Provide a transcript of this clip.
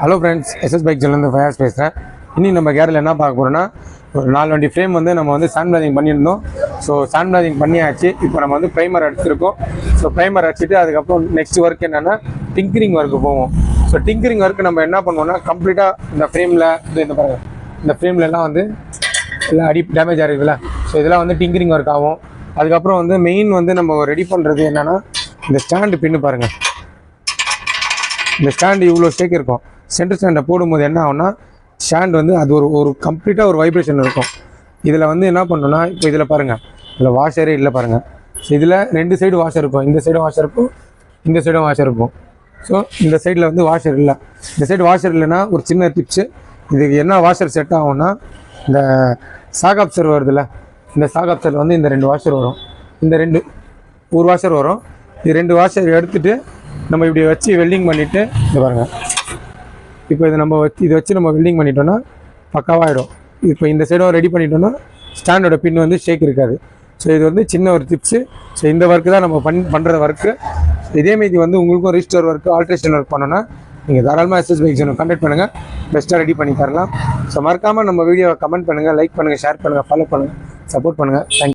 Hello friends, SS bike சேனல்லேருந்து ஃபயாஸ் பேசுகிறேன். இன்னி நம்ம கேரில் என்ன பார்க்க போகிறோன்னா, ஒரு 4 வண்டி ஃப்ரேம் வந்து நம்ம வந்து சாண்ட் பிளாதிங் பண்ணியிருந்தோம். ஸோ சாண்ட் பிளாதிங் பண்ணியாச்சு. இப்போ நம்ம வந்து ப்ரைமர் அடிச்சிருக்கோம். ஸோ ப்ரைமர் அடிச்சுட்டு அதுக்கப்புறம் நெக்ஸ்ட் ஒர்க் என்னென்னா டிங்கரிங் ஒர்க்கு போவோம். ஸோ டிங்கரிங் ஒர்க்கு நம்ம என்ன பண்ணுவோம்னா, கம்ப்ளீட்டாக இந்த ஃப்ரேமில் இந்த பாருங்கள், இந்த ஃப்ரேம்லலாம் வந்து எல்லாம் டேமேஜ் ஆகிருக்குல்ல. ஸோ இதெல்லாம் வந்து டிங்கரிங் ஒர்க் ஆகும். அதுக்கப்புறம் வந்து மெயின் வந்து நம்ம ரெடி பண்ணுறது என்னென்னா, இந்த ஸ்டாண்டு பின்னு பாருங்கள். இந்த ஸ்டாண்டு இவ்வளோ ஷேக் இருக்கும். சென்டர் ஸ்டாண்டை போடும்போது என்ன ஆகும்னா, ஸ்டாண்ட் வந்து அது ஒரு கம்ப்ளீட்டாக ஒரு வைப்ரேஷன் இருக்கும். இதில் வந்து என்ன பண்ணணும்னா, இப்போ இதில் பாருங்கள், இதில் வாஷரே இல்லை பாருங்கள். ஸோ இதில் 2 சைடு வாஷர் இருக்கும். இந்த சைடும் வாஷர் இருக்கும், இந்த சைடும் வாஷர் இருக்கும். ஸோ இந்த சைடில் வந்து வாஷர் இல்லை. இந்த சைடு வாஷர் இல்லைன்னா ஒரு சின்ன டிப்ஸு, இதுக்கு என்ன வாஷர் செட் ஆகும்னா, இந்த சாக் அப்சர் வருதுல்ல, இந்த சாக் அப்சர் வந்து இந்த 2 வாஷர் வரும். இந்த ஒரு வாஷர் வரும். இது 2 வாஷர் எடுத்துகிட்டு நம்ம இப்படி வச்சு வெல்டிங் பண்ணிவிட்டு, இது பாருங்கள், இப்போ இதை நம்ம வச்சு நம்ம வெல்டிங் பண்ணிட்டோன்னா பக்காவாகிடும். இப்போ இந்த சைடும் ரெடி பண்ணிட்டோன்னா ஸ்டாண்டோட பின் வந்து ஷேக் இருக்காது. ஸோ இது வந்து சின்ன ஒரு டிப்ஸு. ஸோ இந்த ஒர்க்கு தான் நம்ம பண்ணுற ஒர்க்கு. இதேமாரி வந்து உங்களுக்கும் ரீஸ்டோர் ஒர்க்கு, ஆல்ட்ரேஷன் ஒர்க் பண்ணோன்னா நீங்கள் தாராளமாக எஸ்எஸ் பைக் சேனல் கான்டாக்ட் பண்ணுங்கள், பெஸ்ட்டாக ரெடி பண்ணி தரலாம். ஸோ மறக்காமல் நம்ம வீடியோவை கமெண்ட் பண்ணுங்கள், லைக் பண்ணுங்கள், ஷேர் பண்ணுங்கள், ஃபாலோ பண்ணுங்கள், சப்போர்ட் பண்ணுங்கள். தேங்க்யூ.